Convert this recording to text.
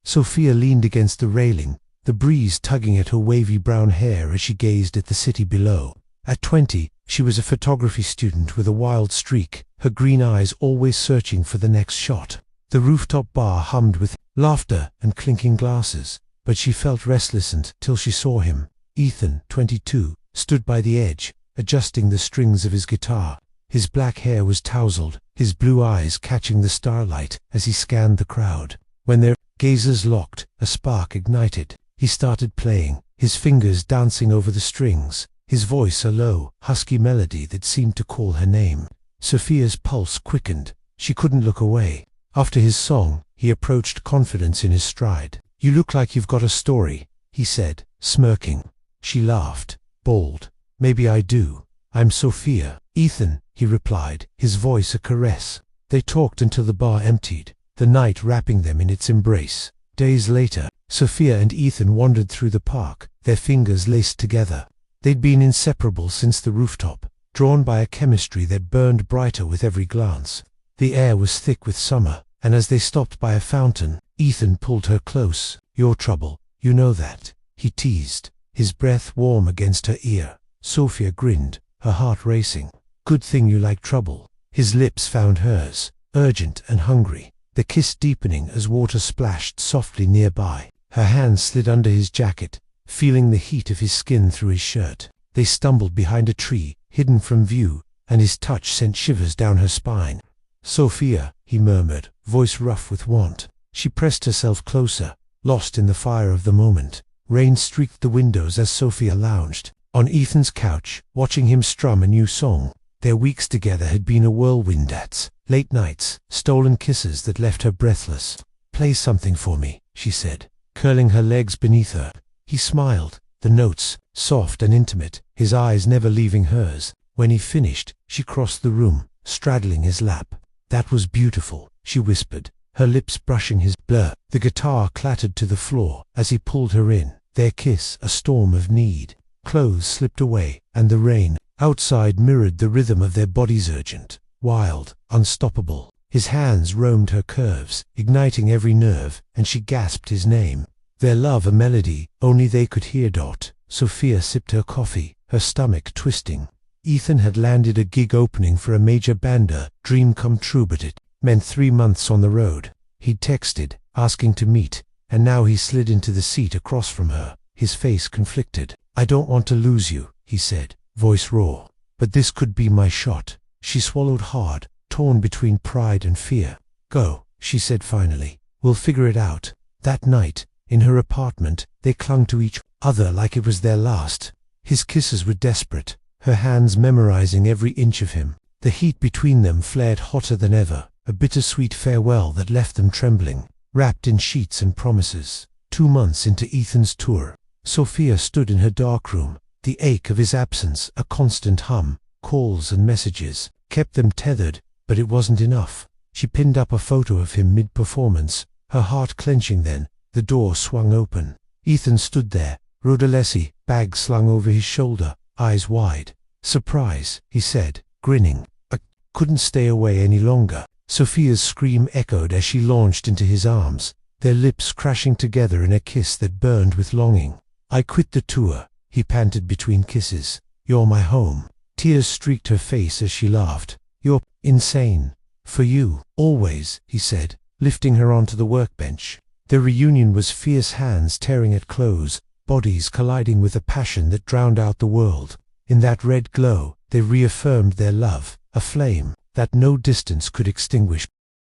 Sophia leaned against the railing, the breeze tugging at her wavy brown hair as she gazed at the city below. At 20, she was a photography student with a wild streak, her green eyes always searching for the next shot. The rooftop bar hummed with laughter and clinking glasses, but she felt restless until she saw him. Ethan, 22, stood by the edge, adjusting the strings of his guitar. His black hair was tousled, his blue eyes catching the starlight as he scanned the crowd. When their gazes locked, a spark ignited. He started playing, his fingers dancing over the strings, his voice a low, husky melody that seemed to call her name. Sophia's pulse quickened. She couldn't look away. After his song, he approached, confidence in his stride. "You look like you've got a story," he said, smirking. She laughed. "Bold. Maybe I do. I'm Sophia." "Ethan," he replied, his voice a caress. They talked until the bar emptied, the night wrapping them in its embrace. Days later, Sophia and Ethan wandered through the park, their fingers laced together. They'd been inseparable since the rooftop, drawn by a chemistry that burned brighter with every glance. The air was thick with summer, and as they stopped by a fountain, Ethan pulled her close. "Your trouble, you know that," he teased, his breath warm against her ear. Sophia grinned, her heart racing. "Good thing you like trouble." His lips found hers, urgent and hungry, the kiss deepening as water splashed softly nearby. Her hands slid under his jacket, feeling the heat of his skin through his shirt. They stumbled behind a tree, hidden from view, and his touch sent shivers down her spine. "Sophia," he murmured, voice rough with want. She pressed herself closer, lost in the fire of the moment. Rain streaked the windows as Sophia lounged on Ethan's couch, watching him strum a new song. Their weeks together had been a whirlwind. Late nights, stolen kisses that left her breathless. "Play something for me," she said, curling her legs beneath her. He smiled, the notes, soft and intimate, his eyes never leaving hers. When he finished, she crossed the room, straddling his lap. "That was beautiful," she whispered, her lips brushing his blur. The guitar clattered to the floor as he pulled her in, their kiss a storm of need. Clothes slipped away, and the rain outside mirrored the rhythm of their bodies, urgent, wild, unstoppable. His hands roamed her curves, igniting every nerve, and she gasped his name. Their love a melody only they could hear. Sophia sipped her coffee, her stomach twisting. Ethan had landed a gig opening for a major bander, dream come true, but it meant 3 months on the road. He'd texted, asking to meet, and now he slid into the seat across from her, his face conflicted. "I don't want to lose you," he said, voice raw. "But this could be my shot." She swallowed hard, torn between pride and fear. "Go," she said finally. "We'll figure it out." That night, in her apartment, they clung to each other like it was their last. His kisses were desperate, her hands memorizing every inch of him. The heat between them flared hotter than ever, a bittersweet farewell that left them trembling, wrapped in sheets and promises. 2 months into Ethan's tour, Sophia stood in her darkroom, the ache of his absence a constant hum. Calls and messages kept them tethered, but it wasn't enough. She pinned up a photo of him mid-performance, her heart clenching. Then the door swung open. Ethan stood there, Rodolesi, bag slung over his shoulder, eyes wide. "Surprise," he said, grinning. "I couldn't stay away any longer." Sophia's scream echoed as she launched into his arms, their lips crashing together in a kiss that burned with longing. "I quit the tour," he panted between kisses. "You're my home." Tears streaked her face as she laughed. "You're insane." "For you, always," he said, lifting her onto the workbench. Their reunion was fierce hands tearing at clothes, bodies colliding with a passion that drowned out the world. In that red glow, they reaffirmed their love, a flame that no distance could extinguish.